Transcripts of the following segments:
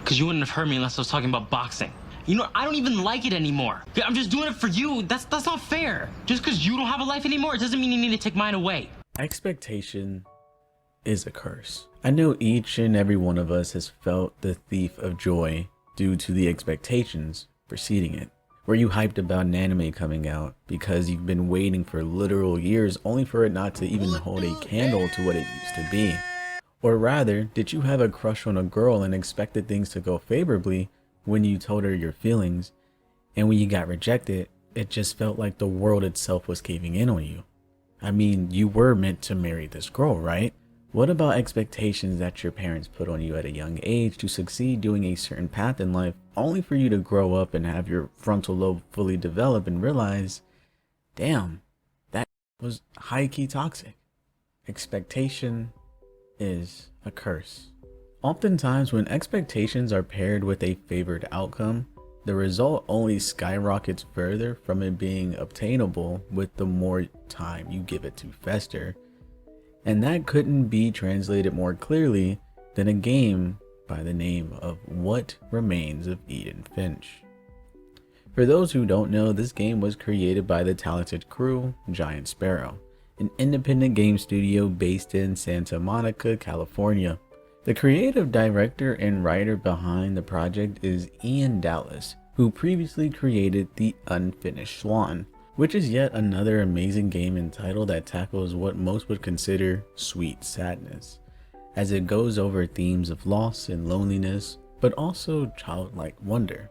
Because you wouldn't have heard me unless I was talking about boxing. You know, I don't even like it anymore. I'm just doing it for you. That's not fair. Just because you don't have a life anymore, it doesn't mean you need to take mine away. Expectation is a curse. I know each and every one of us has felt the thief of joy due to the expectations preceding it. Were you hyped about an anime coming out because you've been waiting for literal years only for it not to even hold a candle to what it used to be? Or rather, did you have a crush on a girl and expected things to go favorably when you told her your feelings, and when you got rejected, it just felt like the world itself was caving in on you? I mean, you were meant to marry this girl, right? What about expectations that your parents put on you at a young age to succeed doing a certain path in life, only for you to grow up and have your frontal lobe fully develop and realize, damn, that was high-key toxic. Expectation is a curse. Oftentimes when expectations are paired with a favored outcome, the result only skyrockets further from it being obtainable with the more time you give it to fester. And that couldn't be translated more clearly than a game by the name of What Remains of Edith Finch. For those who don't know, this game was created by the talented crew Giant Sparrow, an independent game studio based in Santa Monica, California. The creative director and writer behind the project is Ian Dallas, who previously created The Unfinished Swan, which is yet another amazing game and title that tackles what most would consider sweet sadness, as it goes over themes of loss and loneliness, but also childlike wonder.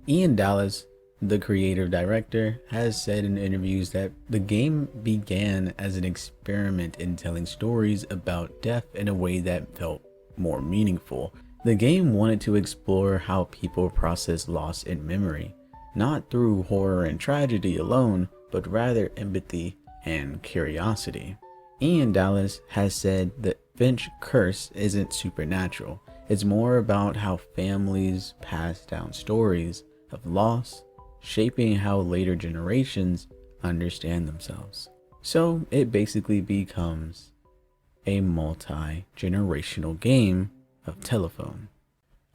Ian Dallas, the creative director, has said in interviews that the game began as an experiment in telling stories about death in a way that felt more meaningful. The game wanted to explore how people process loss and memory, not through horror and tragedy alone, but rather empathy and curiosity. Ian Dallas has said that Finch curse isn't supernatural. It's more about how families pass down stories of loss, shaping how later generations understand themselves. So it basically becomes a multi-generational game of telephone.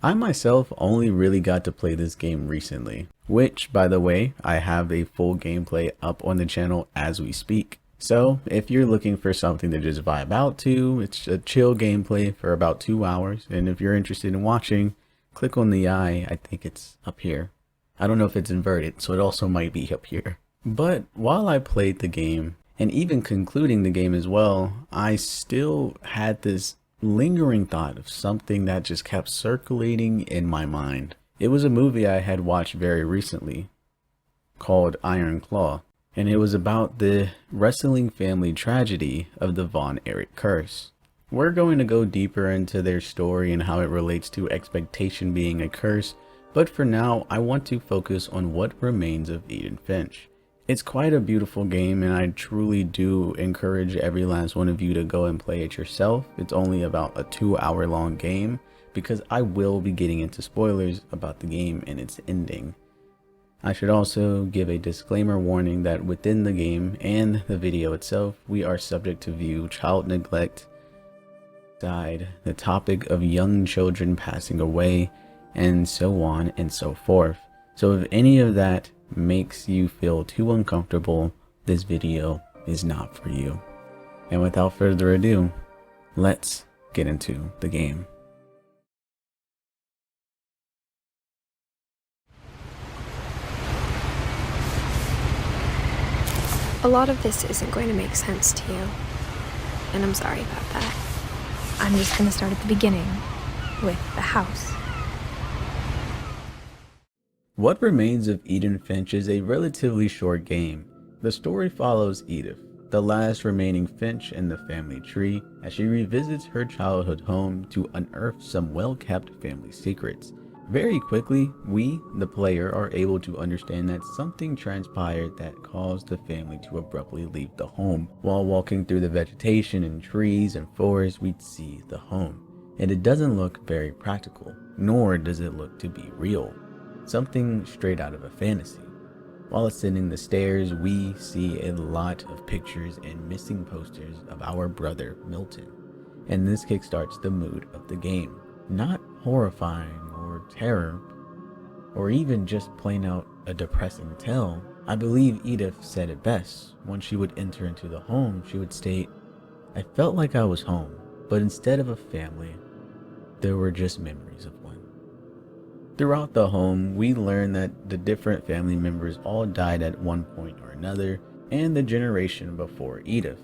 I myself only really got to play this game recently, which, by the way, I have a full gameplay up on the channel as we speak. So if you're looking for something to just vibe out to, it's a chill gameplay for about 2 hours, and if you're interested in watching, click on the eye. I think it's up here. I don't know if it's inverted, so it also might be up here. But while I played the game, and even concluding the game as well, I still had this lingering thought of something that just kept circulating in my mind. It was a movie I had watched very recently called Iron Claw, and it was about the wrestling family tragedy of the Von Erich curse. We're going to go deeper into their story and how it relates to expectation being a curse, but for now I want to focus on What Remains of Edith Finch. It's quite a beautiful game, and I truly do encourage every last one of you to go and play it yourself. It's only about a 2-hour long game, because I will be getting into spoilers about the game and its ending. I should also give a disclaimer warning that within the game and the video itself, we are subject to view child neglect, the topic of young children passing away, and so on and so forth. So if any of that makes you feel too uncomfortable, this video is not for you. And without further ado, let's get into the game. A lot of this isn't going to make sense to you, and I'm sorry about that. I'm just going to start at the beginning, with the house. What Remains of Edith Finch is a relatively short game. The story follows Edith, the last remaining Finch in the family tree, as she revisits her childhood home to unearth some well-kept family secrets. Very quickly, we, the player, are able to understand that something transpired that caused the family to abruptly leave the home. While walking through the vegetation and trees and forests, we'd see the home, and it doesn't look very practical, nor does it look to be real. Something straight out of a fantasy. While ascending the stairs, we see a lot of pictures and missing posters of our brother Milton, and this kickstarts the mood of the game. Not horrifying or or terror, or even just plain out a depressing tale. I believe Edith said it best. When she would enter into the home, she would state, "I felt like I was home, but instead of a family, there were just memories of one." Throughout the home, we learn that the different family members all died at one point or another, and the generation before Edith.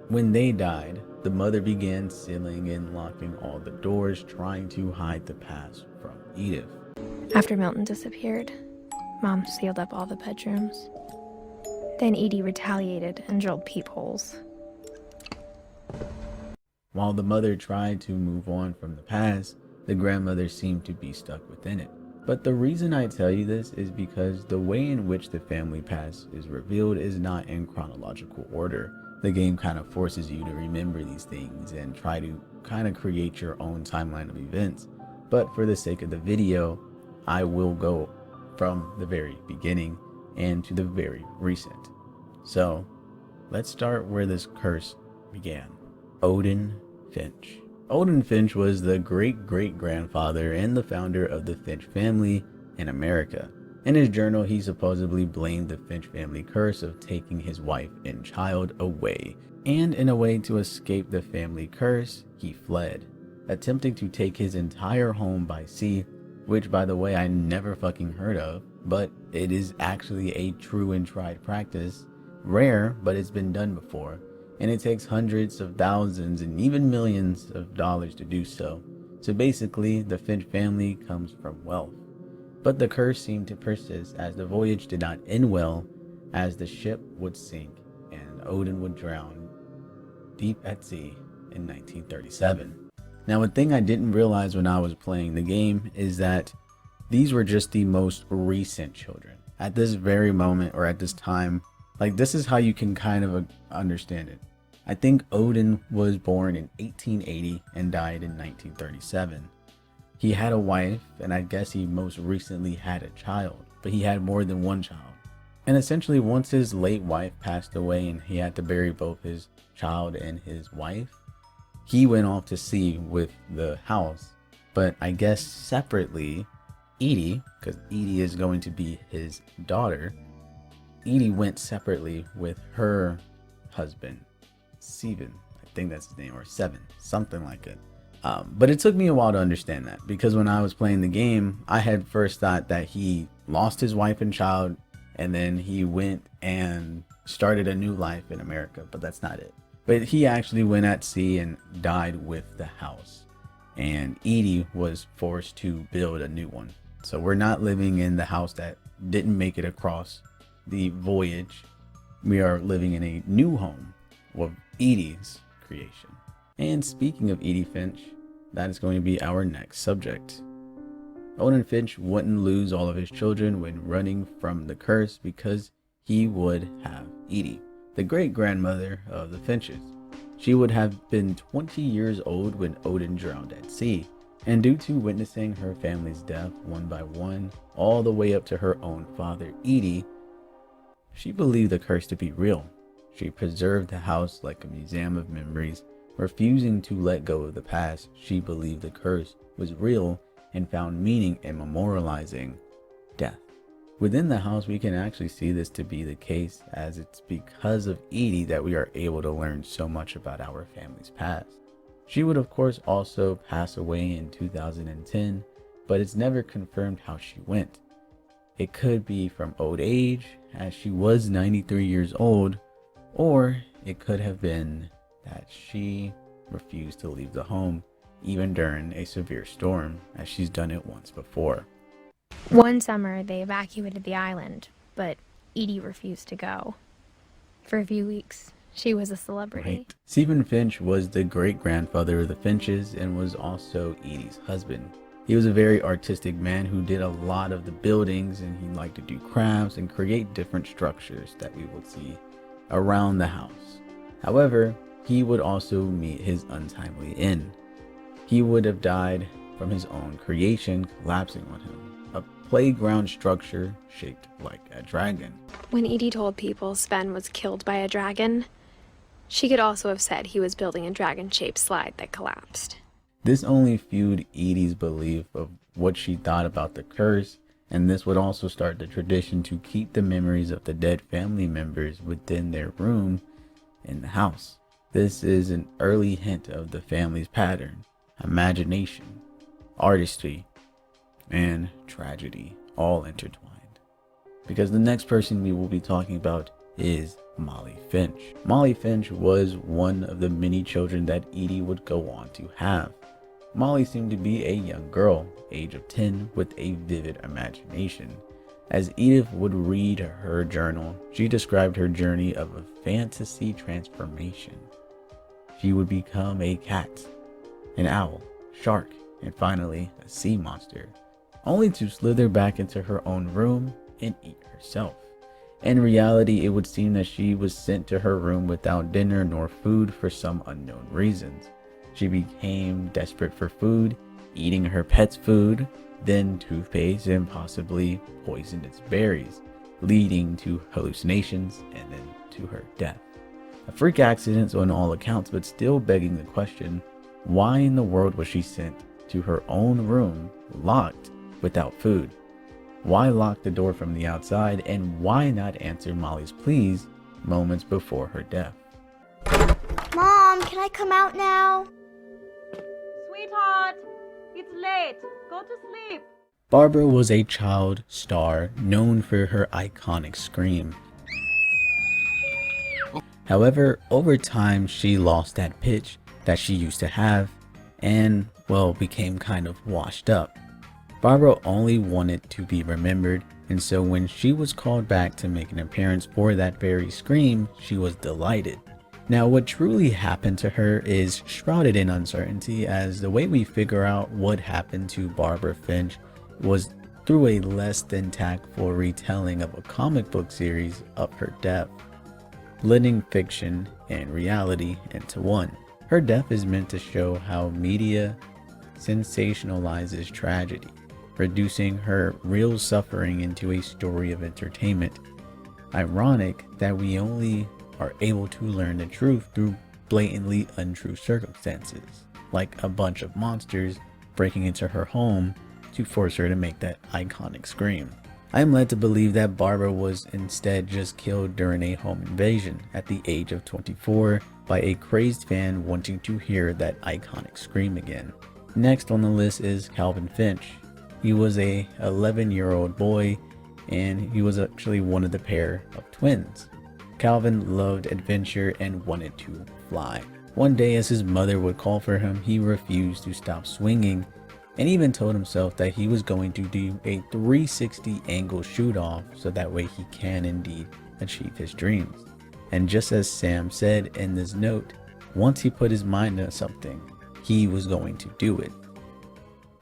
When they died, the mother began sealing and locking all the doors, trying to hide the past from Edith. After Milton disappeared, Mom sealed up all the bedrooms. Then Edie retaliated and drilled peepholes. While the mother tried to move on from the past, the grandmother seemed to be stuck within it. But the reason I tell you this is because the way in which the family past is revealed is not in chronological order. The game kind of forces you to remember these things and try to kind of create your own timeline of events. But for the sake of the video, I will go from the very beginning and to the very recent. So let's start where this curse began. Odin Finch. Odin Finch was the great-great-grandfather and the founder of the Finch family in America. In his journal, he supposedly blamed the Finch family curse of taking his wife and child away. And in a way to escape the family curse, he fled, attempting to take his entire home by sea, which by the way I never fucking heard of, but it is actually a true and tried practice. Rare, but it's been done before, and it takes hundreds of thousands and even millions of dollars to do so. So basically, the Finch family comes from wealth. But the curse seemed to persist as the voyage did not end well, as the ship would sink and Odin would drown deep at sea in 1937. Now, one thing I didn't realize when I was playing the game is that these were just the most recent children. At this very moment, or at this time, like, this is how you can kind of understand it. I think Odin was born in 1880 and died in 1937. He had a wife, and I guess he most recently had a child, but he had more than one child. And essentially, once his late wife passed away and he had to bury both his child and his wife, he went off to sea with the house. But I guess separately, Edie, because Edie is going to be his daughter, Edie went separately with her husband, Steven, I think that's his name, or Seven, something like it. But it took me a while to understand that, because when I was playing the game, I had first thought that he lost his wife and child, and then he went and started a new life in America, but that's not it. But he actually went at sea and died with the house, and Edie was forced to build a new one. So we're not living in the house that didn't make it across the voyage. We are living in a new home of Edie's creation. And speaking of Edie Finch, that is going to be our next subject. Odin Finch wouldn't lose all of his children when running from the curse, because he would have Edie, the great-grandmother of the Finches. She would have been 20 years old when Odin drowned at sea, and due to witnessing her family's death one by one, all the way up to her own father, Edie, she believed the curse to be real. She preserved the house like a museum of memories, refusing to let go of the past. She believed the curse was real and found meaning in memorializing death. Within the house, we can actually see this to be the case, as it's because of Edie that we are able to learn so much about our family's past. She would of course also pass away in 2010, but it's never confirmed how she went. It could be from old age, as she was 93 years old, or it could have been that she refused to leave the home even during a severe storm, as she's done it once before. One summer, they evacuated the island, but Edie refused to go. For a few weeks, she was a celebrity. Right. Stephen Finch was the great-grandfather of the Finches and was also Edie's husband. He was a very artistic man who did a lot of the buildings, and he liked to do crafts and create different structures that we would see around the house. However, he would also meet his untimely end. He would have died from his own creation collapsing on him, a playground structure shaped like a dragon. When Edie told people Sven was killed by a dragon, she could also have said he was building a dragon-shaped slide that collapsed. This only fueled Edie's belief of what she thought about the curse, and this would also start the tradition to keep the memories of the dead family members within their room in the house. This is an early hint of the family's pattern, imagination, artistry, and tragedy all intertwined. Because the next person we will be talking about is Molly Finch. Molly Finch was one of the many children that Edie would go on to have. Molly seemed to be a young girl, age of 10, with a vivid imagination. As Edith would read her journal, she described her journey of a fantasy transformation. She would become a cat, an owl, shark, and finally a sea monster, only to slither back into her own room and eat herself. In reality, it would seem that she was sent to her room without dinner nor food for some unknown reasons. She became desperate for food, eating her pet's food, then toothpaste, and possibly poisoned its berries, leading to hallucinations and then to her death. A freak accident on all accounts, but still begging the question, why in the world was she sent to her own room, locked, without food? Why lock the door from the outside, and why not answer Molly's pleas moments before her death? Mom, can I come out now? Sweetheart, it's late. Go to sleep. Barbara was a child star known for her iconic scream. However, over time she lost that pitch that she used to have and, well, became kind of washed up. Barbara only wanted to be remembered, and so when she was called back to make an appearance for that very scream, she was delighted. Now, what truly happened to her is shrouded in uncertainty, as the way we figure out what happened to Barbara Finch was through a less than tactful retelling of a comic book series of her death, blending fiction and reality into one. Her death is meant to show how media sensationalizes tragedy, reducing her real suffering into a story of entertainment. Ironic that we only are able to learn the truth through blatantly untrue circumstances, like a bunch of monsters breaking into her home to force her to make that iconic scream. I am led to believe that Barbara was instead just killed during a home invasion at the age of 24 by a crazed fan wanting to hear that iconic scream again. Next on the list is Calvin Finch. He was a 11-year-old boy, and he was actually one of the pair of twins. Calvin loved adventure and wanted to fly. One day, as his mother would call for him, he refused to stop swinging and even told himself that he was going to do a 360 angle shoot off so that way he can indeed achieve his dreams. And just as Sam said in this note, once he put his mind on something, he was going to do it.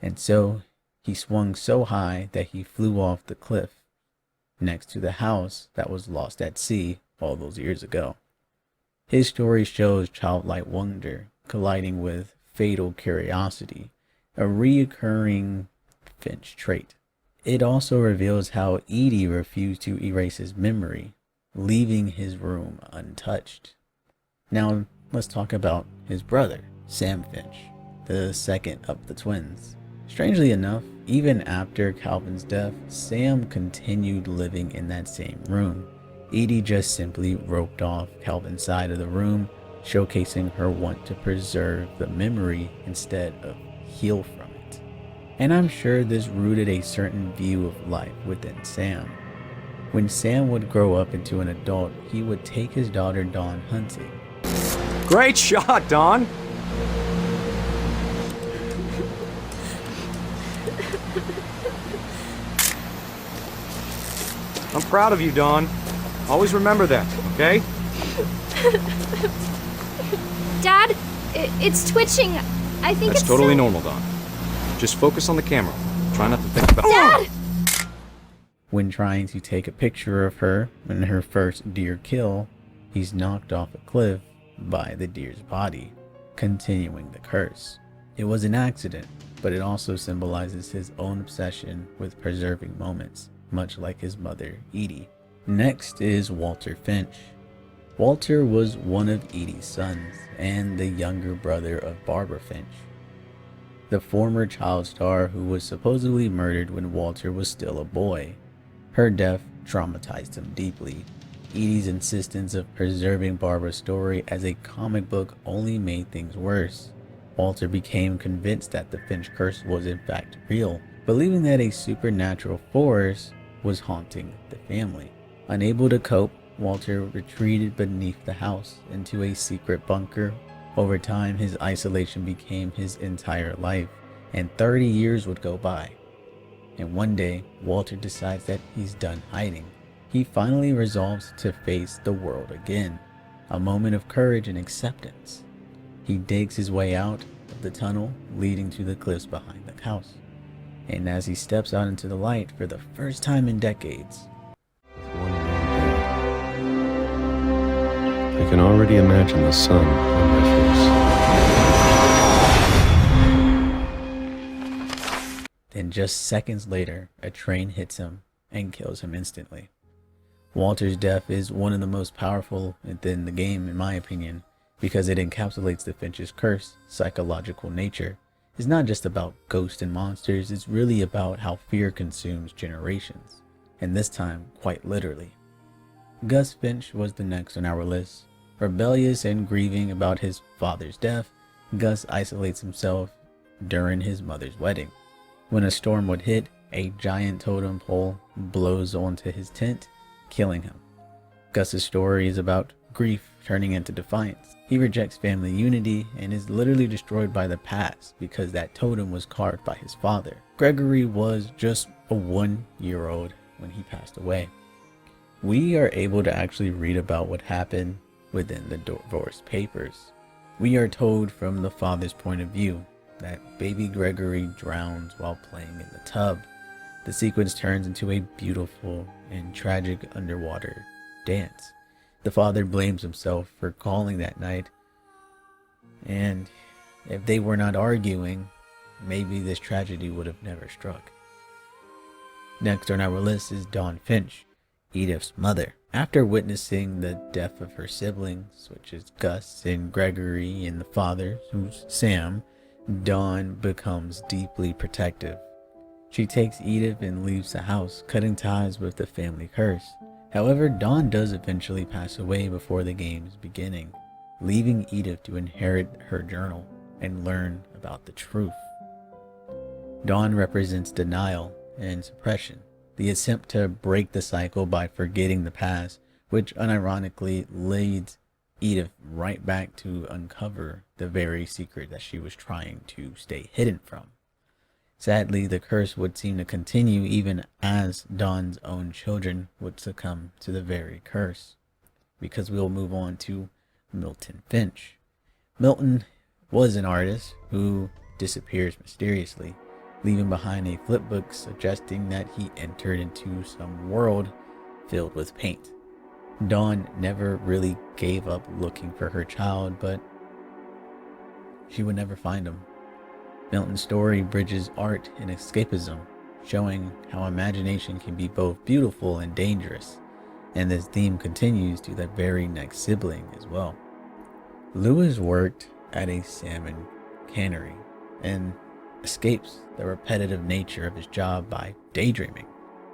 And so he swung so high that he flew off the cliff next to the house that was lost at sea all those years ago. His story shows childlike wonder colliding with fatal curiosity, a reoccurring Finch trait. It also reveals how Edie refused to erase his memory, leaving his room untouched. Now let's talk about his brother, Sam Finch, the second of the twins. Strangely enough, even after Calvin's death, Sam continued living in that same room. Edie just simply roped off Calvin's side of the room, showcasing her want to preserve the memory instead of heal from it. And I'm sure this rooted a certain view of life within Sam. When Sam would grow up into an adult, he would take his daughter Dawn hunting. Great shot, Dawn! I'm proud of you, Dawn. Always remember that, okay? Dad, it's twitching. I think That's it's totally normal, Dawn. Just focus on the camera. Try not to think about— Dad! When trying to take a picture of her in her first deer kill, he's knocked off a cliff by the deer's body, continuing the curse. It was an accident, but it also symbolizes his own obsession with preserving moments, much like his mother, Edie. Next is Walter Finch. Walter was one of Edie's sons and the younger brother of Barbara Finch. the former child star who was supposedly murdered when Walter was still a boy. Her death traumatized him deeply. Edie's insistence of preserving Barbara's story as a comic book only made things worse. Walter became convinced that the Finch curse was in fact real, believing that a supernatural force was haunting the family. Unable to cope, Walter retreated beneath the house into a secret bunker. Over time, his isolation became his entire life, and 30 years would go by. And one day, Walter decides that he's done hiding. He finally resolves to face the world again, a moment of courage and acceptance. He digs his way out of the tunnel leading to the cliffs behind the house. And as he steps out into the light for the first time in decades, One more day. I can already imagine the sun on my face. then just seconds later, a train hits him and kills him instantly. Walter's death is one of the most powerful within the game, in my opinion, because it encapsulates the Finch's curse. Psychological nature is not just about ghosts and monsters, it's really about how fear consumes generations, and this time quite literally. Gus Finch was the next on our list. Rebellious and grieving about his father's death, Gus isolates himself during his mother's wedding. When a storm would hit, a giant totem pole blows onto his tent, killing him. Gus's story is about grief turning into defiance. He rejects family unity and is literally destroyed by the past because that totem was carved by his father. Gregory was just a 1-year-old when he passed away. We are able to actually read about what happened within the divorce papers. We are told from the father's point of view that baby Gregory drowns while playing in the tub. The sequence turns into a beautiful and tragic underwater dance. The father blames himself for calling that night, and if they were not arguing, maybe this tragedy would have never struck. Next on our list is Dawn Finch, Edith's mother. After witnessing the death of her siblings, which is Gus and Gregory, and the father, who's Sam, Dawn becomes deeply protective. She takes Edith and leaves the house, cutting ties with the family curse. However, Dawn does eventually pass away before the game's beginning, leaving Edith to inherit her journal and learn about the truth. Dawn represents denial and suppression, the attempt to break the cycle by forgetting the past, which unironically leads Edith right back to uncover the very secret that she was trying to stay hidden from. Sadly, the curse would seem to continue even as Dawn's own children would succumb to the very curse, because we'll move on to Milton Finch. Milton was an artist who disappears mysteriously, leaving behind a flipbook suggesting that he entered into some world filled with paint. Dawn never really gave up looking for her child, but she would never find him. Milton's story bridges art and escapism, showing how imagination can be both beautiful and dangerous, and this theme continues to the very next sibling as well. Lewis worked at a salmon cannery and escapes the repetitive nature of his job by daydreaming.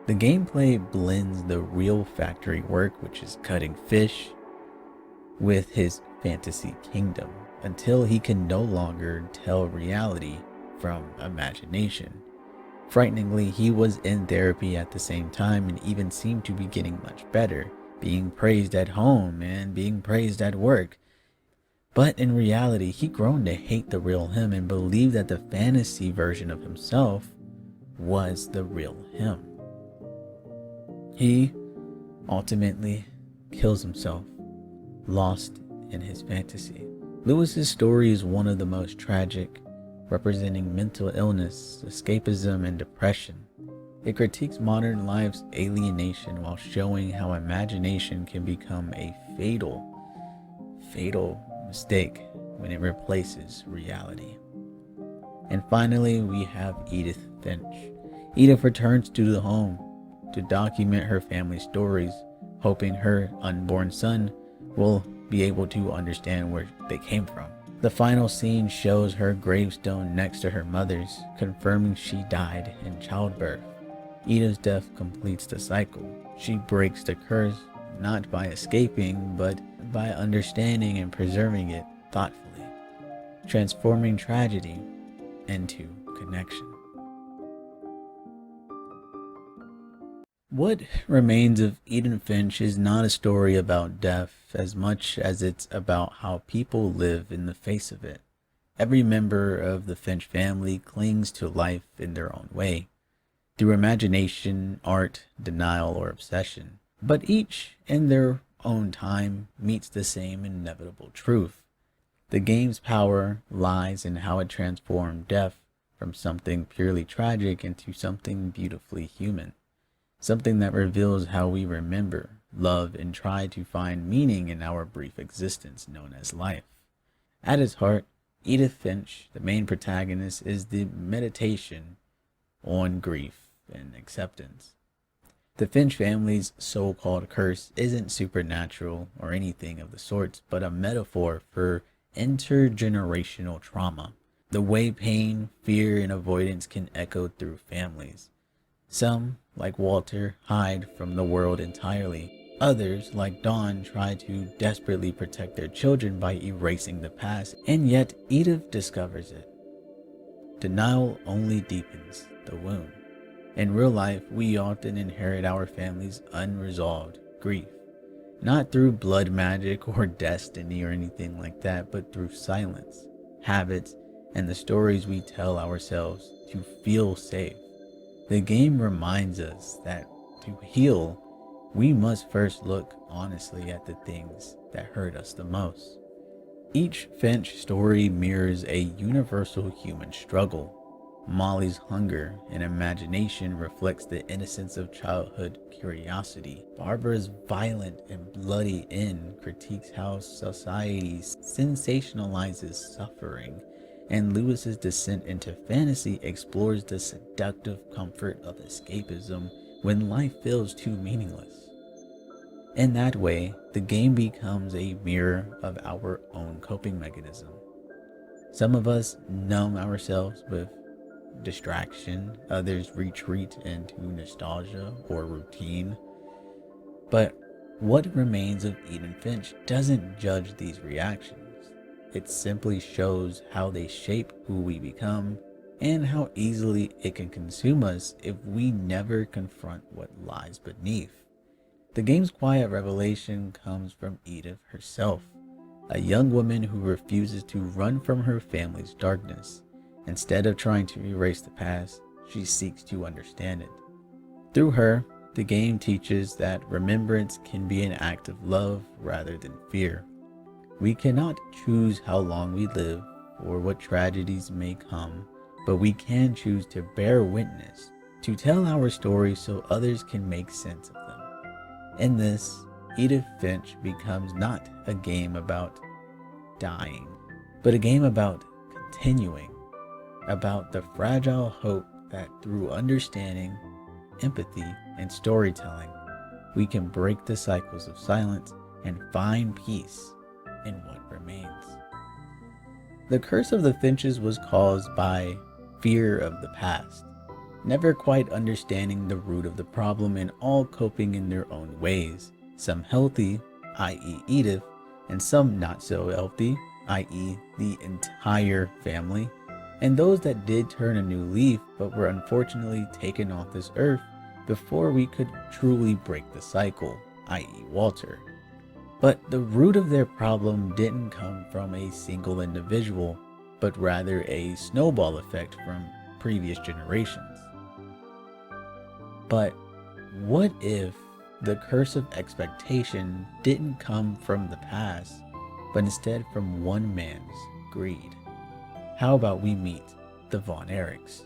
The gameplay blends the real factory work, which is cutting fish, with his fantasy kingdom, until he can no longer tell reality from imagination. Frighteningly, he was in therapy at the same time and even seemed to be getting much better, being praised at home and being praised at work. But in reality, he'd grown to hate the real him and believed that the fantasy version of himself was the real him. He ultimately kills himself, lost in his fantasy. Lewis's story is one of the most tragic, representing mental illness, escapism, and depression. It critiques modern life's alienation while showing how imagination can become a fatal mistake when it replaces reality. And finally, we have Edith Finch. Edith returns to the home to document her family's stories, hoping her unborn son will be able to understand where they came from. The final scene shows her gravestone next to her mother's, confirming she died in childbirth. Edith's death completes the cycle. She breaks the curse not by escaping, but by understanding and preserving it thoughtfully, transforming tragedy into connection. What Remains of Edith Finch is not a story about death as much as it's about how people live in the face of it. Every member of the Finch family clings to life in their own way, through imagination, art, denial, or obsession. But each, in their own time, meets the same inevitable truth. The game's power lies in how it transformed death from something purely tragic into something beautifully human. Something that reveals how we remember, love, and try to find meaning in our brief existence known as life. At its heart, Edith Finch, the main protagonist, is the meditation on grief and acceptance. The Finch family's so-called curse isn't supernatural or anything of the sorts, but a metaphor for intergenerational trauma. The way pain, fear, and avoidance can echo through families. Some, like Walter, hide from the world entirely. Others, like Dawn, try to desperately protect their children by erasing the past, and yet Edith discovers it. Denial only deepens the wound. In real life, we often inherit our family's unresolved grief. Not through blood magic or destiny or anything like that, but through silence, habits, and the stories we tell ourselves to feel safe. The game reminds us that to heal, we must first look honestly at the things that hurt us the most. Each Finch story mirrors a universal human struggle. Molly's hunger and imagination reflects the innocence of childhood curiosity. Barbara's violent and bloody end critiques how society sensationalizes suffering, and Lewis's descent into fantasy explores the seductive comfort of escapism when life feels too meaningless. In that way, the game becomes a mirror of our own coping mechanism. Some of us numb ourselves with distraction, others retreat into nostalgia or routine. But what Remains of Edith Finch doesn't judge these reactions. It simply shows how they shape who we become and how easily it can consume us if we never confront what lies beneath. The game's quiet revelation comes from Edith herself, a young woman who refuses to run from her family's darkness. Instead of trying to erase the past, she seeks to understand it. Through her, the game teaches that remembrance can be an act of love rather than fear. We cannot choose how long we live or what tragedies may come, but we can choose to bear witness, to tell our stories so others can make sense of them. In this, Edith Finch becomes not a game about dying, but a game about continuing, about the fragile hope that through understanding, empathy, and storytelling, we can break the cycles of silence and find peace in what remains. The curse of the Finches was caused by fear of the past, never quite understanding the root of the problem and all coping in their own ways, some healthy, i.e. Edith, and some not so healthy, i.e. the entire family, and those that did turn a new leaf but were unfortunately taken off this earth before we could truly break the cycle, i.e. Walter. But the root of their problem didn't come from a single individual, but rather a snowball effect from previous generations. But what if the curse of expectation didn't come from the past, but instead from one man's greed? How about we meet the Von Erichs?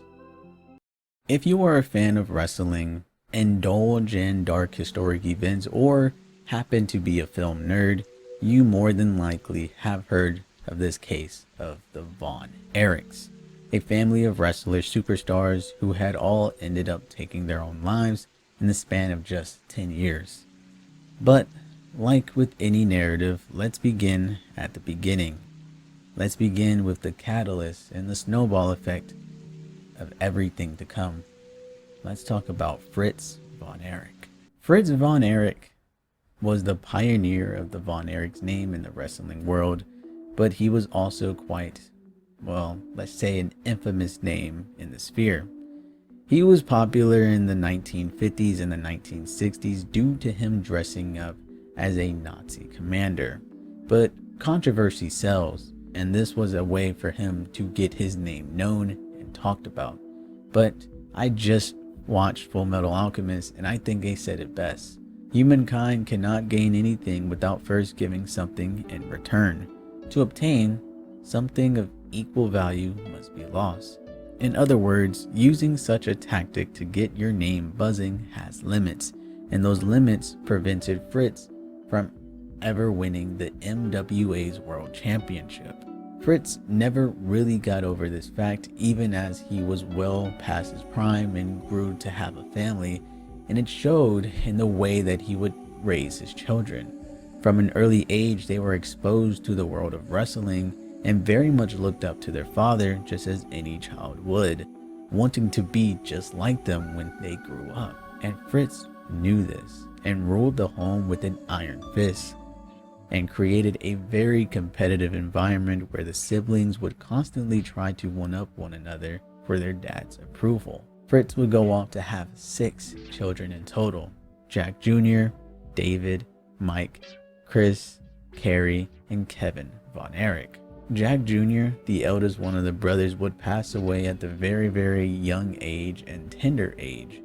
If you are a fan of wrestling, indulge in dark historic events, or happen to be a film nerd, you more than likely have heard of this case of the Von Erichs, a family of wrestler superstars who had all ended up taking their own lives in the span of just 10 years. But like with any narrative, let's begin at the beginning. let's begin with the catalyst and the snowball effect of everything to come. Let's talk about Fritz von Erich. Fritz von Erich was the pioneer of the Von Erichs name in the wrestling world, but he was also quite, well, let's say an infamous name in the sphere. He was popular in the 1950s and the 1960s due to him dressing up as a Nazi commander. But controversy sells, and this was a way for him to get his name known and talked about. But I just watched Full Metal Alchemist, and I think they said it best. Humankind cannot gain anything without first giving something in return. To obtain something of equal value must be lost. In other words, using such a tactic to get your name buzzing has limits, and those limits prevented Fritz from ever winning the MWA's World Championship. Fritz never really got over this fact, even as he was well past his prime and grew to have a family, and it showed in the way that he would raise his children. From an early age, they were exposed to the world of wrestling and very much looked up to their father, just as any child would, wanting to be just like them when they grew up. And Fritz knew this and ruled the home with an iron fist, and created a very competitive environment where the siblings would constantly try to one-up one another for their dad's approval. Fritz would go on to have 6 children in total: Jack Jr., David, Mike, Chris, Carrie, and Kevin von Erich. Jack Jr., the eldest one of the brothers, would pass away at the very, very young age and tender age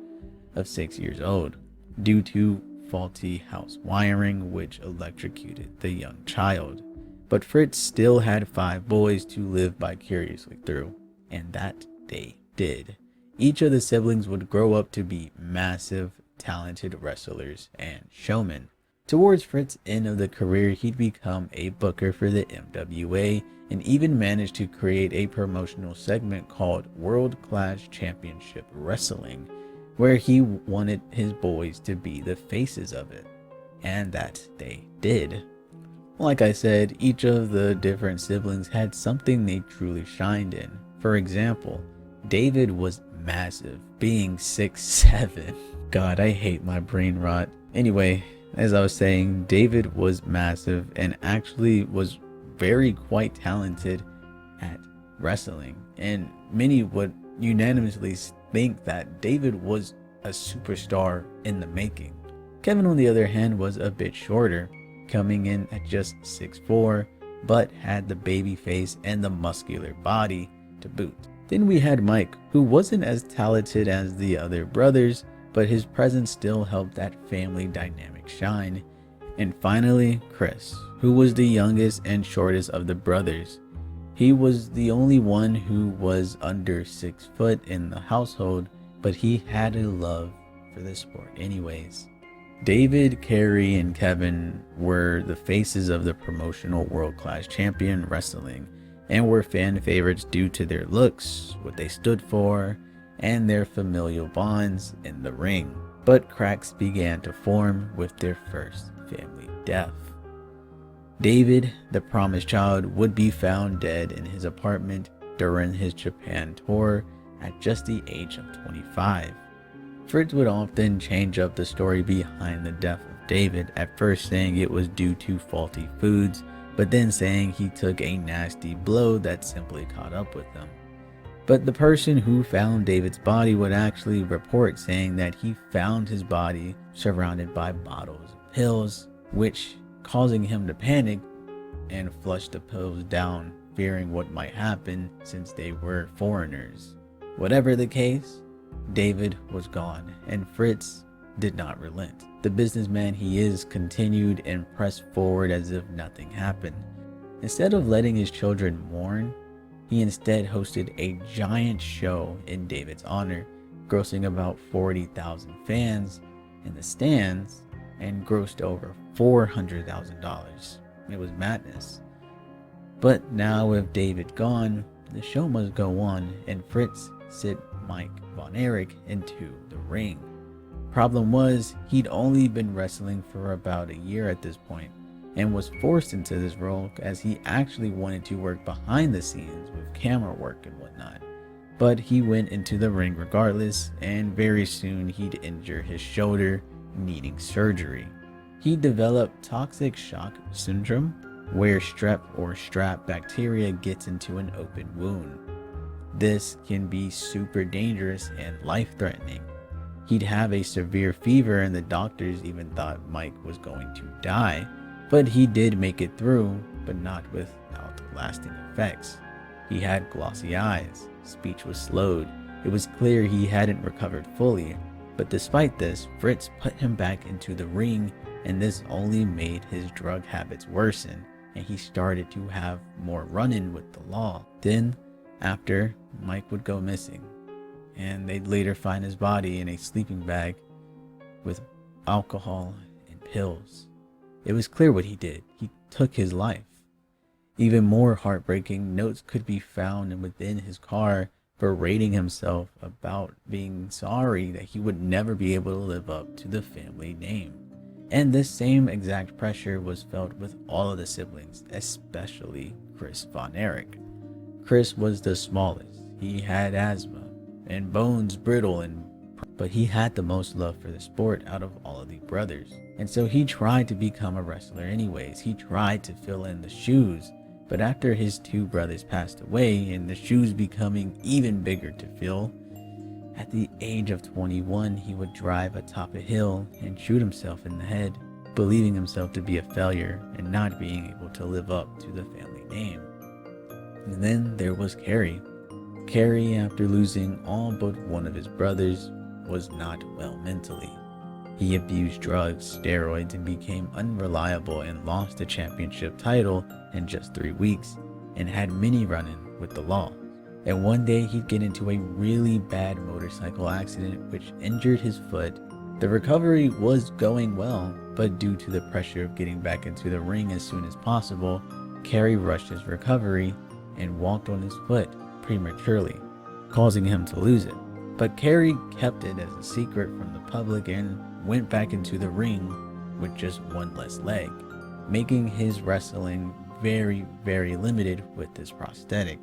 of 6 years old due to faulty house wiring, which electrocuted the young child. But Fritz still had 5 boys to live vicariously through, and that they did. Each of the siblings would grow up to be massive, talented wrestlers and showmen. Towards Fritz's end of the career, he'd become a booker for the MWA and even managed to create a promotional segment called World Class Championship Wrestling, where he wanted his boys to be the faces of it, and that they did. Like I said, each of the different siblings had something they truly shined in. For example, David was massive, being 6'7". God, I hate my brain rot. Anyway, as I was saying, David was massive and actually was quite talented at wrestling, and many would unanimously think that David was a superstar in the making. Kevin, on the other hand, was a bit shorter, coming in at just 6'4", but had the baby face and the muscular body to boot. Then we had Mike, who wasn't as talented as the other brothers, but his presence still helped that family dynamic shine. And finally, Chris, who was the youngest and shortest of the brothers. He was the only one who was under 6 foot in the household, but he had a love for the sport anyways. David, Carrie, and Kevin were the faces of the promotional world-class champion wrestling, and were fan favorites due to their looks, what they stood for, and their familial bonds in the ring. But cracks began to form with their first family death. David, the promised child, would be found dead in his apartment during his Japan tour at just the age of 25. Fritz would often change up the story behind the death of David, at first saying it was due to faulty foods, but then saying he took a nasty blow that simply caught up with him. But the person who found David's body would actually report saying that he found his body surrounded by bottles of pills, which causing him to panic and flush the pills down, fearing what might happen since they were foreigners. Whatever the case, David was gone, and Fritz did not relent. The businessman he is continued and pressed forward as if nothing happened. Instead of letting his children mourn, he instead hosted a giant show in David's honor, grossing about 40,000 fans in the stands and grossed over $400,000. It was madness. But now with David gone, the show must go on, and Fritz sent Mike von Erich into the ring. Problem was, he'd only been wrestling for about a year at this point, and was forced into this role as he actually wanted to work behind the scenes with camera work and whatnot. But he went into the ring regardless, and very soon he'd injure his shoulder, needing surgery. He developed toxic shock syndrome, where strep or strap bacteria gets into an open wound. This can be super dangerous and life-threatening. He'd have a severe fever, and the doctors even thought Mike was going to die, but he did make it through, but not without lasting effects. He had glossy eyes, speech was slowed. It was clear he hadn't recovered fully, but despite this, Fritz put him back into the ring, and this only made his drug habits worsen, and he started to have more run-in with the law. Then, after, Mike would go missing, and they'd later find his body in a sleeping bag with alcohol and pills. It was clear what he did. He took his life. Even more heartbreaking, notes could be found within his car berating himself about being sorry that he would never be able to live up to the family name. And this same exact pressure was felt with all of the siblings, especially Chris Von Erich. Chris was the smallest. He had asthma and bones brittle, but he had the most love for the sport out of all of the brothers. And so he tried to become a wrestler anyways. He tried to fill in the shoes. But after his two brothers passed away and the shoes becoming even bigger to fill, at the age of 21, he would drive atop a hill and shoot himself in the head, believing himself to be a failure and not being able to live up to the family name. And then there was Carrie. Carrie, after losing all but one of his brothers, was not well mentally. He abused drugs, steroids, and became unreliable and lost the championship title in just 3 weeks and had many run-in with the law. And one day he'd get into a really bad motorcycle accident which injured his foot. The recovery was going well, but due to the pressure of getting back into the ring as soon as possible, Carrie rushed his recovery and walked on his foot prematurely, causing him to lose it. But Carrie kept it as a secret from the public and went back into the ring with just one less leg, making his wrestling very, very limited with this prosthetic.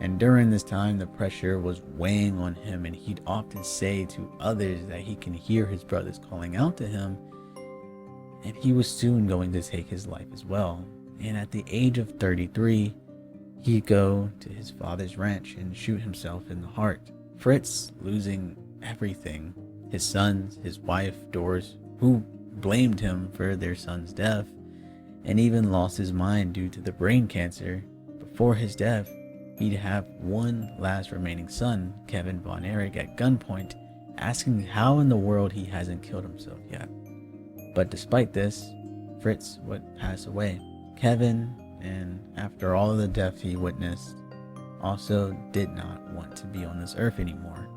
And during this time, the pressure was weighing on him, and he'd often say to others that he can hear his brothers calling out to him, and he was soon going to take his life as well. And at the age of 33, he'd go to his father's ranch and shoot himself in the heart. Fritz, losing everything, his sons, his wife, Doris, who blamed him for their son's death, and even lost his mind due to the brain cancer. Before his death, he'd have one last remaining son, Kevin Von Erich, at gunpoint, asking how in the world he hasn't killed himself yet. But despite this, Fritz would pass away. Kevin, and after all of the death he witnessed, also did not want to be on this earth anymore.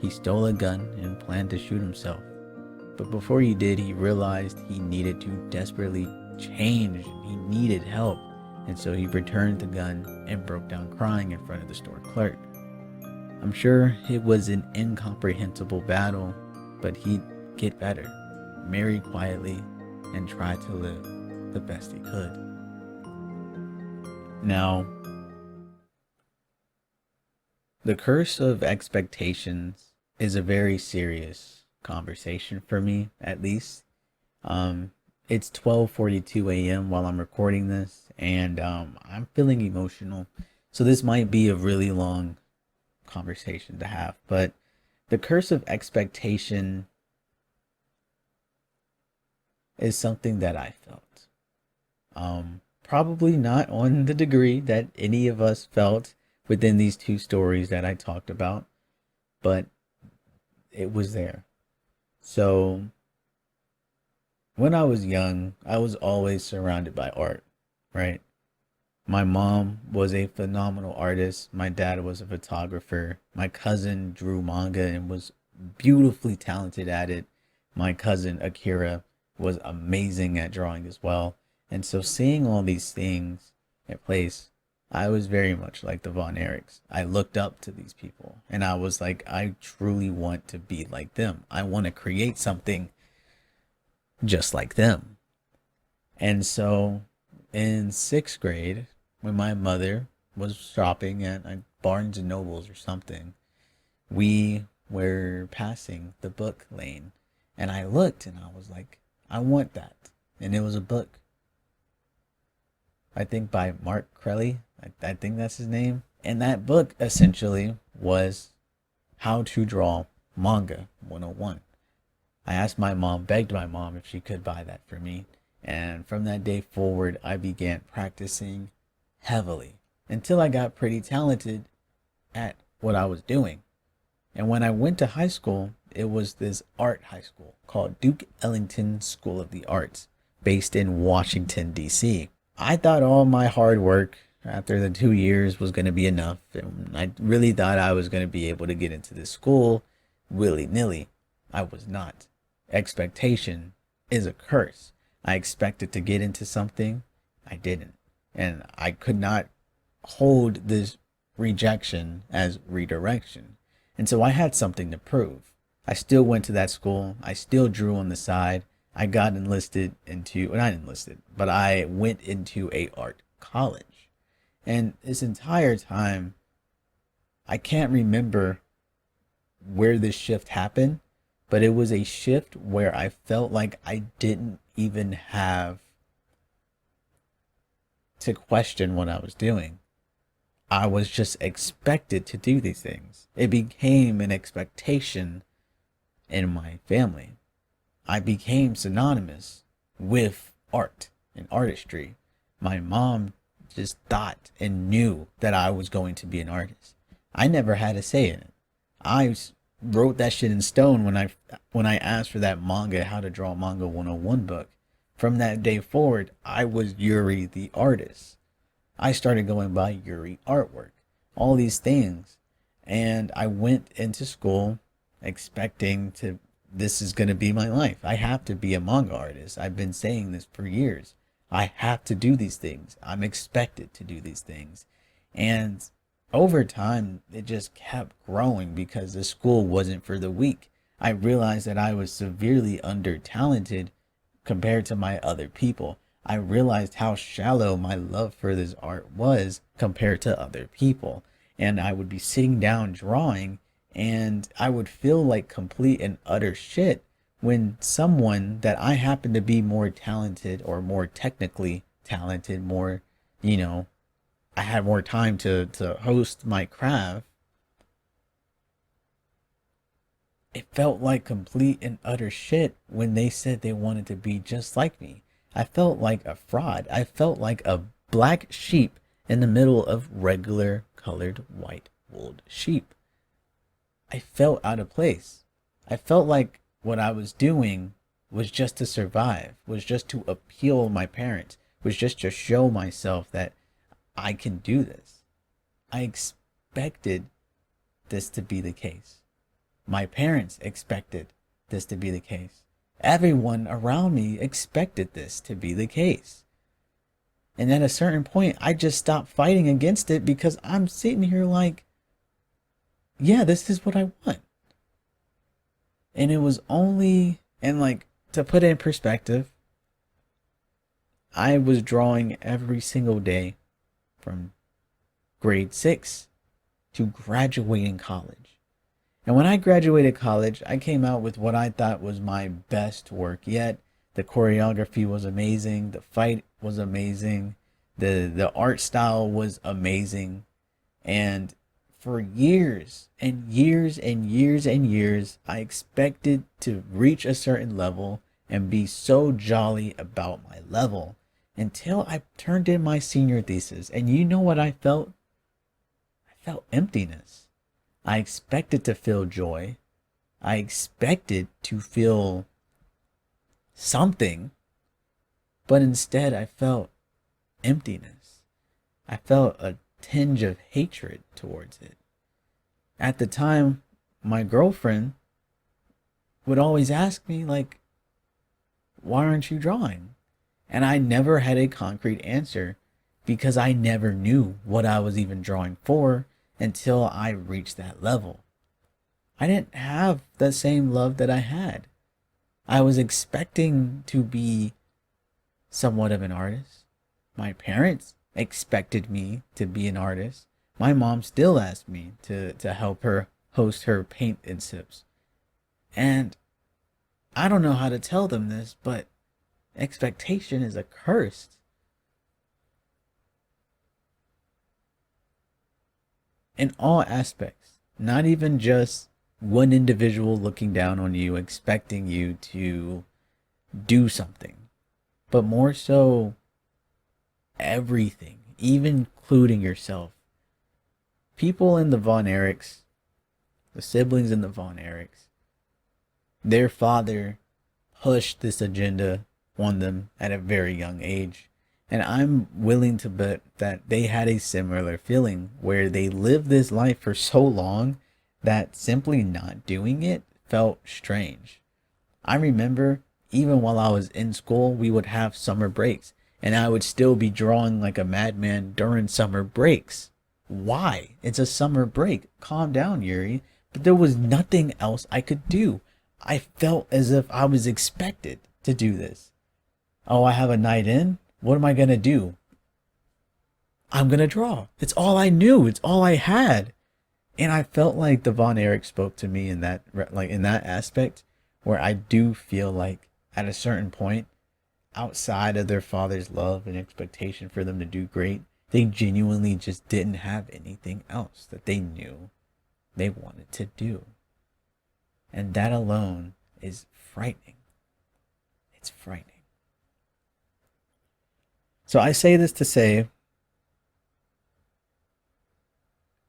He stole a gun and planned to shoot himself. But before he did, he realized he needed to desperately change. He needed help. And so he returned the gun and broke down crying in front of the store clerk. I'm sure it was an incomprehensible battle, but he'd get better, marry quietly, and try to live the best he could. Now, the curse of expectations is a very serious conversation for me, at least. It's 12:42 a.m. while I'm recording this, and I'm feeling emotional. So this might be a really long conversation to have, but the curse of expectation is something that I felt. Probably not on the degree that any of us felt within these two stories that I talked about, but it was there. So when I was young, I was always surrounded by art, right? My mom was a phenomenal artist. My dad was a photographer. My cousin drew manga and was beautifully talented at it. My cousin Akira was amazing at drawing as well. And so seeing all these things at place, I was very much like the Von Erichs. I looked up to these people and I was like, I truly want to be like them. I want to create something just like them. And so in 6th grade, when my mother was shopping at Barnes and Nobles or something, we were passing the book lane. And I looked and I was like, I want that. And it was a book, I think by Mark Crelly. I think that's his name. And that book essentially was How to Draw Manga 101. I asked my mom, begged my mom if she could buy that for me. And from that day forward, I began practicing heavily until I got pretty talented at what I was doing. And when I went to high school, it was this art high school called Duke Ellington School of the Arts, based in Washington, D.C. I thought all my hard work after the 2 years was going to be enough. And I really thought I was going to be able to get into this school willy-nilly. I was not. Expectation is a curse. I expected to get into something. I didn't. And I could not hold this rejection as redirection. And so I had something to prove. I still went to that school. I still drew on the side. I got enlisted into, well, not enlisted, but I went into a art college. And this entire time, I can't remember where this shift happened, but it was a shift where I felt like I didn't even have to question what I was doing. I was just expected to do these things. It became an expectation in my family. I became synonymous with art and artistry. My mom just thought and knew that I was going to be an artist. I never had a say in it. I wrote that shit in stone when I asked for that manga, How to Draw Manga 101 book. From that day forward, I was Yuri the artist. I started going by Yuri artwork, all these things. And I went into school expecting this is going to be my life. I have to be a manga artist. I've been saying this for years. I have to do these things. I'm expected to do these things. And over time, it just kept growing because the school wasn't for the weak. I realized that I was severely under-talented compared to my other people. I realized how shallow my love for this art was compared to other people. And I would be sitting down drawing, and I would feel like complete and utter shit when someone that I happen to be more talented or more technically talented, more, I had more time to host my craft. It felt like complete and utter shit when they said they wanted to be just like me. I felt like a fraud. I felt like a black sheep in the middle of regular colored white wooled sheep. I felt out of place. I felt like what I was doing was just to survive, was just to appeal my parents, was just to show myself that I can do this. I expected this to be the case. My parents expected this to be the case. Everyone around me expected this to be the case. And at a certain point, I just stopped fighting against it because I'm sitting here like, yeah, this is what I want. And it was only, and like, to put it in perspective, I was drawing every single day from grade 6 to graduating college. And when I graduated college, I came out with what I thought was my best work yet. The choreography was amazing. The fight was amazing. The art style was amazing. And for years and years and years and years, I expected to reach a certain level and be so jolly about my level until I turned in my senior thesis. And you know what I felt? I felt emptiness. I expected to feel joy. I expected to feel something, but instead I felt emptiness. I felt a tinge of hatred towards it. At the time, my girlfriend would always ask me, like, why aren't you drawing? And I never had a concrete answer because I never knew what I was even drawing for until I reached that level. I didn't have the same love that I had. I was expecting to be somewhat of an artist. My parents expected me to be an artist. My mom still asked me to help her host her paint and sips. And I don't know how to tell them this, but expectation is a curse. In all aspects, not even just one individual looking down on you, expecting you to do something, but more so everything, even including yourself. People in the Von Erichs, the siblings in the Von Erichs, their father pushed this agenda on them at a very young age. And I'm willing to bet that they had a similar feeling where they lived this life for so long that simply not doing it felt strange. I remember even while I was in school, we would have summer breaks and I would still be drawing like a madman during summer breaks. Why? It's a summer break. Calm down, Yuri. But there was nothing else I could do. I felt as if I was expected to do this. Oh, I have a night in? What am I going to do? I'm going to draw. It's all I knew. It's all I had. And I felt like the Von Erich spoke to me in that aspect, where I do feel like at a certain point, outside of their father's love and expectation for them to do great, they genuinely just didn't have anything else that they knew they wanted to do. And that alone is frightening. It's frightening. So I say this to say,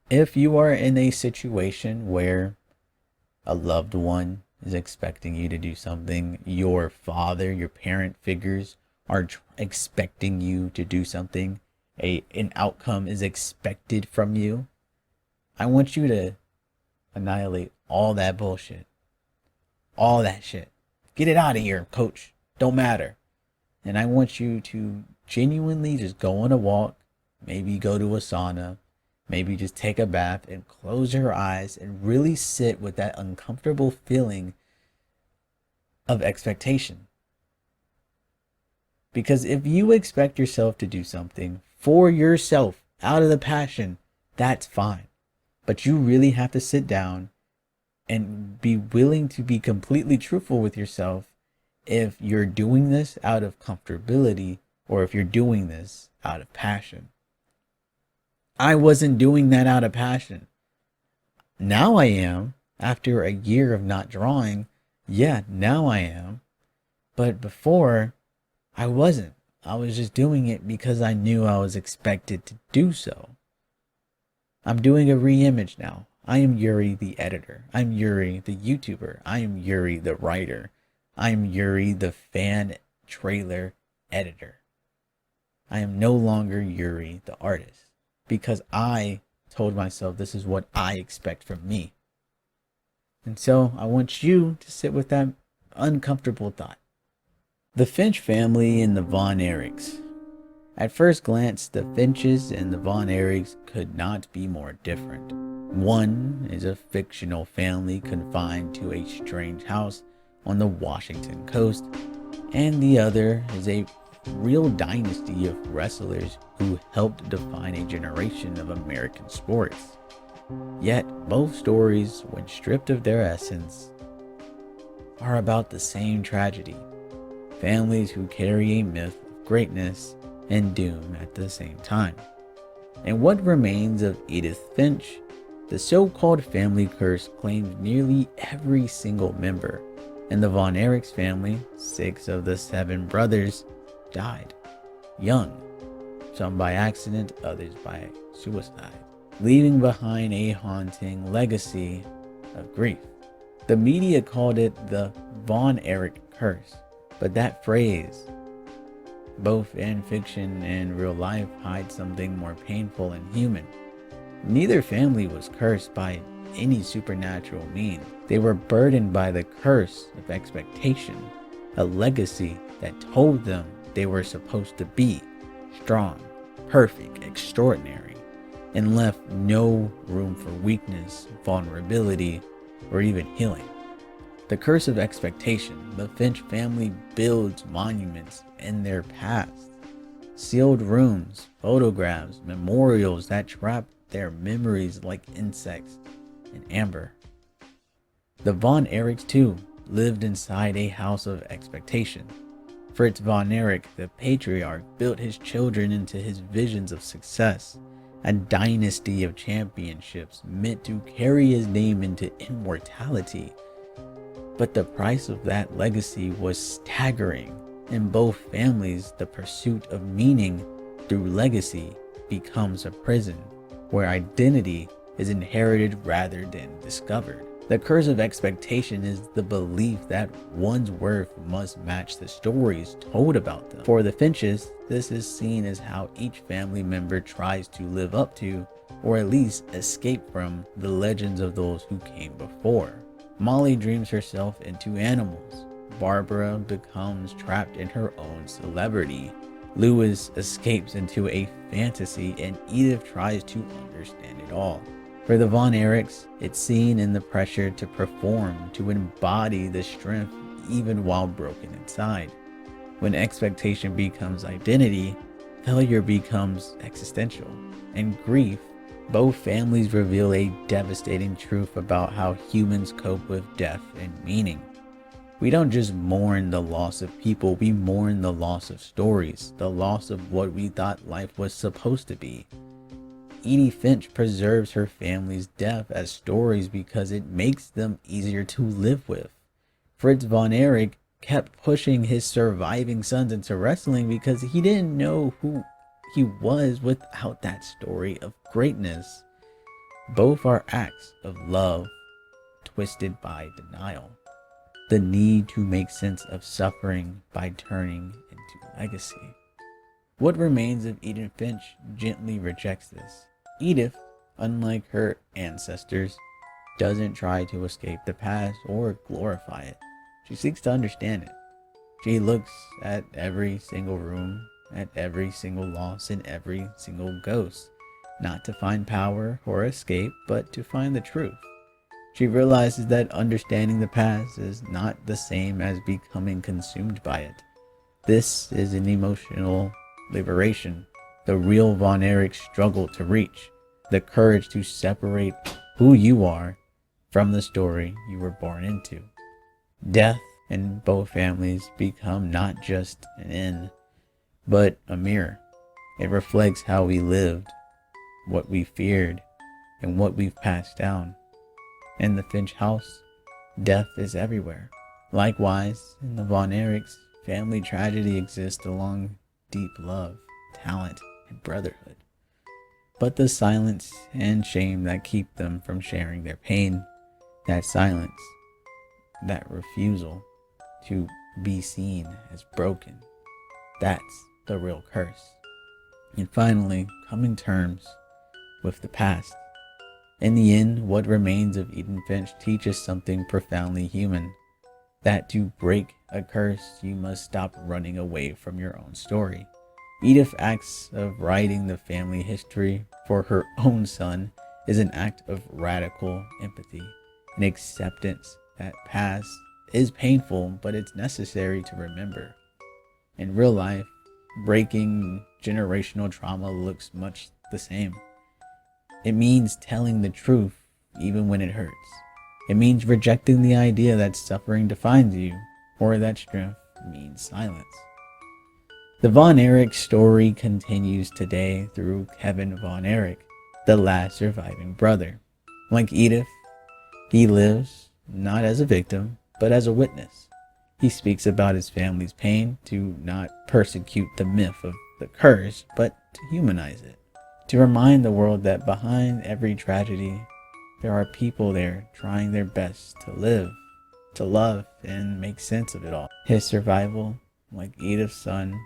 if you are in a situation where a loved one is expecting you to do something, your father, your parent figures are expecting you to do something, an outcome is expected from you, I want you to annihilate all that bullshit. All that shit. Get it out of here, coach. Don't matter. And I want you to genuinely just go on a walk, maybe go to a sauna, maybe just take a bath and close your eyes and really sit with that uncomfortable feeling of expectation. Because if you expect yourself to do something for yourself out of the passion, that's fine. But you really have to sit down and be willing to be completely truthful with yourself if you're doing this out of comfortability or if you're doing this out of passion. I wasn't doing that out of passion. Now I am. After a year of not drawing, yeah, now I am. But before, I wasn't. I was just doing it because I knew I was expected to do so. I'm doing a re-image now. I am Yuri the editor. I'm Yuri the YouTuber. I am Yuri the writer. I am Yuri the fan trailer editor. I am no longer Yuri the artist because I told myself this is what I expect from me. And so I want you to sit with that uncomfortable thought. The Finch family and the Von Erichs. At first glance, the Finches and the Von Erichs could not be more different. One is a fictional family confined to a strange house on the Washington coast, and the other is a real dynasty of wrestlers who helped define a generation of American sports. Yet, both stories, when stripped of their essence, are about the same tragedy. Families who carry a myth of greatness and doom at the same time. In What Remains of Edith Finch, the so-called family curse claimed nearly every single member. In the Von Erichs family, 6 of the 7 brothers died young, some by accident, others by suicide, leaving behind a haunting legacy of grief. The media called it the Von Erich curse, but that phrase, both in fiction and real life, hides something more painful and human. Neither family was cursed by any supernatural means. They were burdened by the curse of expectation, a legacy that told them they were supposed to be strong, perfect, extraordinary, and left no room for weakness, vulnerability, or even healing. The curse of expectation. The Finch family builds monuments in their past. Sealed rooms, photographs, memorials that trap their memories like insects in amber. The von Erichs too lived inside a house of expectation. Fritz von Erich, the patriarch, built his children into his visions of success, a dynasty of championships meant to carry his name into immortality. But the price of that legacy was staggering. In both families, the pursuit of meaning through legacy becomes a prison, where identity is inherited rather than discovered. The curse of expectation is the belief that one's worth must match the stories told about them. For the Finches, this is seen as how each family member tries to live up to, or at least escape from, the legends of those who came before. Molly dreams herself into animals. Barbara becomes trapped in her own celebrity. Lewis escapes into a fantasy, and Edith tries to understand it all. For the von Erichs, it's seen in the pressure to perform, to embody the strength even while broken inside. When expectation becomes identity, failure becomes existential. And grief, both families reveal a devastating truth about how humans cope with death and meaning. We don't just mourn the loss of people, we mourn the loss of stories, the loss of what we thought life was supposed to be. Edith Finch preserves her family's death as stories because it makes them easier to live with. Fritz von Erich kept pushing his surviving sons into wrestling because he didn't know who he was without that story of greatness. Both are acts of love, twisted by denial. The need to make sense of suffering by turning into legacy. What Remains of Edith Finch gently rejects this. Edith, unlike her ancestors, doesn't try to escape the past or glorify it. She seeks to understand it. She looks at every single room, at every single loss, and every single ghost, not to find power or escape, but to find the truth. She realizes that understanding the past is not the same as becoming consumed by it. This is an emotional liberation, the real von Erich struggle to reach, the courage to separate who you are from the story you were born into. Death in both families become not just an end, but a mirror. It reflects how we lived, what we feared, and what we've passed down. In the Finch house, death is everywhere. Likewise, in the von Erichs, family tragedy exists along deep love, talent, and brotherhood. But the silence and shame that keep them from sharing their pain, that silence, that refusal to be seen as broken, that's the real curse. And finally, coming to terms with the past. In the end, What Remains of Edith Finch teaches something profoundly human, that to break a curse, you must stop running away from your own story. Edith's acts of writing the family history for her own son is an act of radical empathy, an acceptance that past is painful, but it's necessary to remember. In real life, breaking generational trauma looks much the same. It means telling the truth even when it hurts. It means rejecting the idea that suffering defines you, or that strength means silence. The von Erich story continues today through Kevin von Erich, the last surviving brother. Like Edith, he lives not as a victim, but as a witness. He speaks about his family's pain to not persecute the myth of the curse, but to humanize it. To remind the world that behind every tragedy, there are people there trying their best to live, to love, and make sense of it all. His survival, like Edith's son,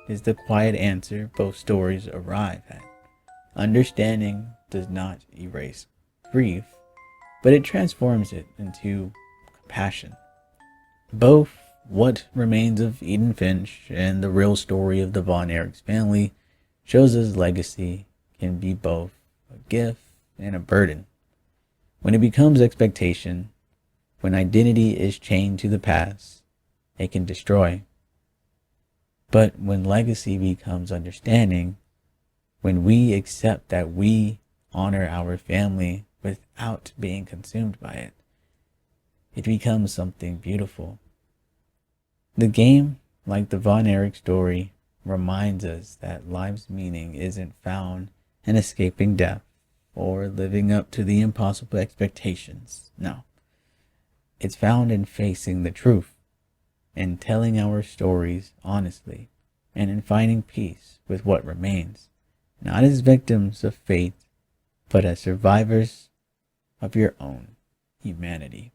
is the quiet answer both stories arrive at. Understanding does not erase grief, but it transforms it into compassion. Both What Remains of Edith Finch and the real story of the von Erichs family shows us legacy can be both a gift and a burden. When it becomes expectation, When identity is chained to the past, it can destroy. But when legacy becomes understanding, when we accept that we honor our family without being consumed by it, it becomes something beautiful. The game, like the Von Erich story, reminds us that life's meaning isn't found in escaping death or living up to the impossible expectations. No. It's found in facing the truth, in telling our stories honestly, and in finding peace with what remains, not as victims of fate, but as survivors of your own humanity.